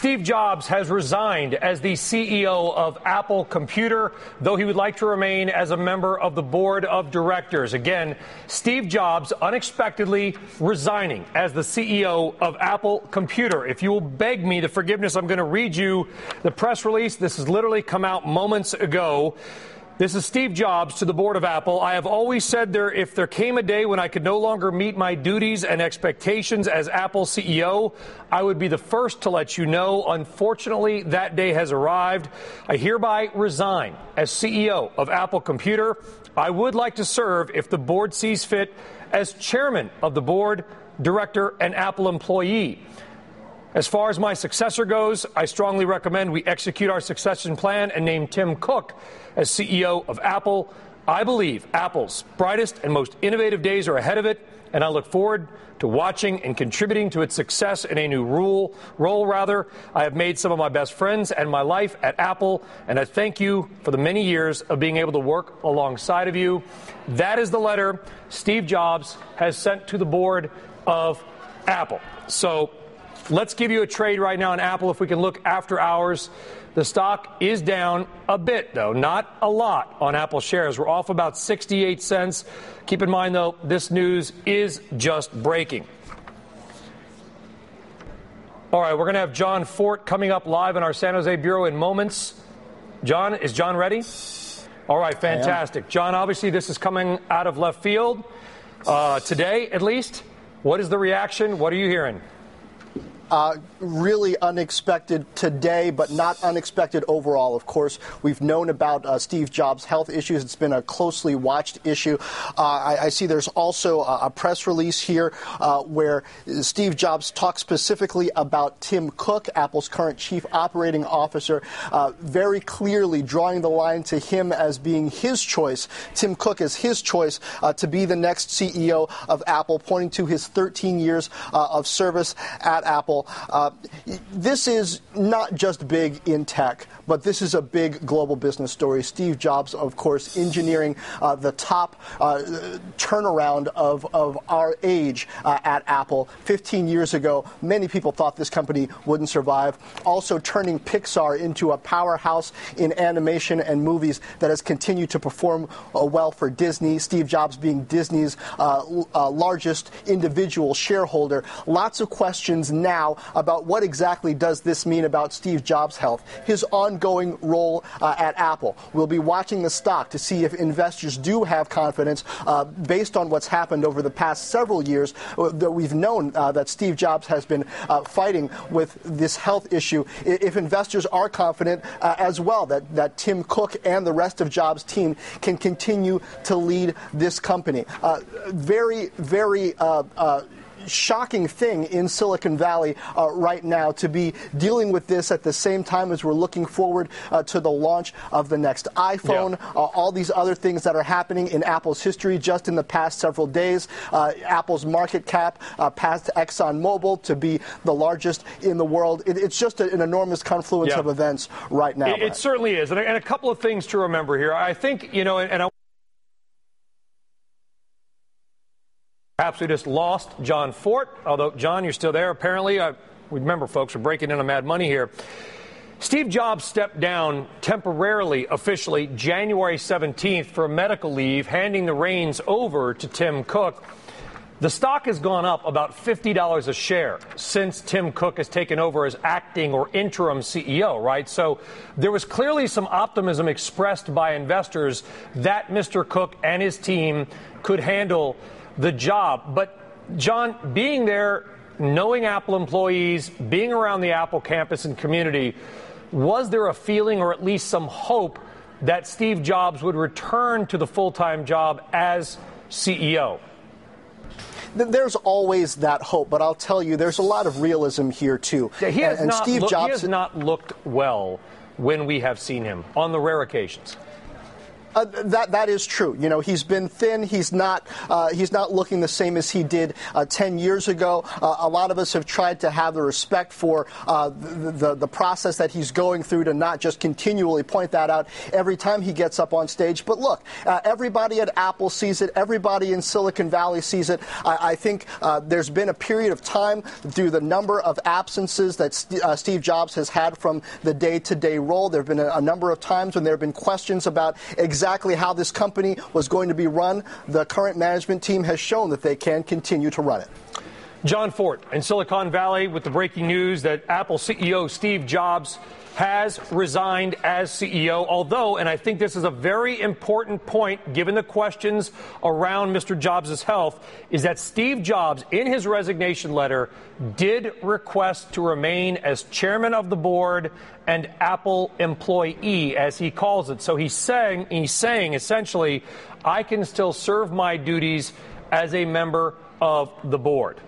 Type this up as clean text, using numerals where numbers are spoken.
Steve Jobs has resigned as the CEO of Apple Computer, though he would like to remain as a member of the board of directors. Again, Steve Jobs unexpectedly resigning as the CEO of Apple Computer. If you will beg me the forgiveness, I'm going to read you the press release. This has literally come out moments ago. This is Steve Jobs to the board of Apple. I have always said if there came a day when I could no longer meet my duties and expectations as Apple CEO, I would be the first to let you know. Unfortunately, that day has arrived. I hereby resign as CEO of Apple Computer. I would like to serve, if the board sees fit, as chairman of the board, director, and Apple employee. As far as my successor goes, I strongly recommend we execute our succession plan and name Tim Cook as CEO of Apple. I believe Apple's brightest and most innovative days are ahead of it, and I look forward to watching and contributing to its success in a new role. I have made some of my best friends and my life at Apple, and I thank you for the many years of being able to work alongside of you. That is the letter Steve Jobs has sent to the board of Apple. So let's give you a trade right now on Apple if we can look after hours. The stock is down a bit, though, not a lot on Apple shares. We're off about 68 cents. Keep in mind, though, this news is just breaking. All right, we're going to have John Fort coming up live in our San Jose Bureau in moments. John, is John ready? All right, fantastic. John, obviously this is coming out of left field today, at least. What is the reaction? What are you hearing? Really unexpected today, but not unexpected overall. Of course, we've known about Steve Jobs' health issues. It's been a closely watched issue. I see there's also a press release here where Steve Jobs talks specifically about Tim Cook, Apple's current chief operating officer, very clearly drawing the line to him as being his choice. Tim Cook is his choice to be the next CEO of Apple, pointing to his 13 years of service at Apple. This is not just big in tech, but this is a big global business story. Steve Jobs, of course, engineering the top turnaround of our age at Apple. 15 years ago, many people thought this company wouldn't survive. Also turning Pixar into a powerhouse in animation and movies that has continued to perform well for Disney. Steve Jobs being Disney's largest individual shareholder. Lots of questions now about what exactly does this mean about Steve Jobs' health, his ongoing role at Apple. We'll be watching the stock to see if investors do have confidence based on what's happened over the past several years that we've known that Steve Jobs has been fighting with this health issue. If investors are confident as well that Tim Cook and the rest of Jobs' team can continue to lead this company. Very shocking thing in Silicon Valley right now to be dealing with this at the same time as we're looking forward to the launch of the next iPhone, all these other things that are happening in Apple's history just in the past several days. Apple's market cap passed ExxonMobil to be the largest in the world. It's just an enormous confluence of events right now. It certainly is. And a couple of things to remember here. I think, perhaps we just lost John Fort, although, John, you're still there, apparently. Remember, folks, we're breaking into Mad Money here. Steve Jobs stepped down temporarily, officially, January 17th for medical leave, handing the reins over to Tim Cook. The stock has gone up about $50 a share since Tim Cook has taken over as acting or interim CEO, right? So there was clearly some optimism expressed by investors that Mr. Cook and his team could handle the job. But, John, being there, knowing Apple employees, being around the Apple campus and community, was there a feeling or at least some hope that Steve Jobs would return to the full-time job as CEO? There's always that hope, but I'll tell you, there's a lot of realism here, too. Yeah, he has not looked well when we have seen him on the rare occasions. That is true. You know, he's been thin. He's not looking the same as he did 10 years ago. A lot of us have tried to have the respect for the process that he's going through, to not just continually point that out every time he gets up on stage. But look, everybody at Apple sees it. Everybody in Silicon Valley sees it. I think there's been a period of time through the number of absences that Steve Jobs has had from the day-to-day role. There have been a number of times when there have been questions about exactly how this company was going to be run. The current management team has shown that they can continue to run it. John Fort in Silicon Valley with the breaking news that Apple CEO Steve Jobs has resigned as CEO, although, and I think this is a very important point given the questions around Mr. Jobs' health, is that Steve Jobs, in his resignation letter, did request to remain as chairman of the board and Apple employee, as he calls it. So he's saying essentially, I can still serve my duties as a member of the board.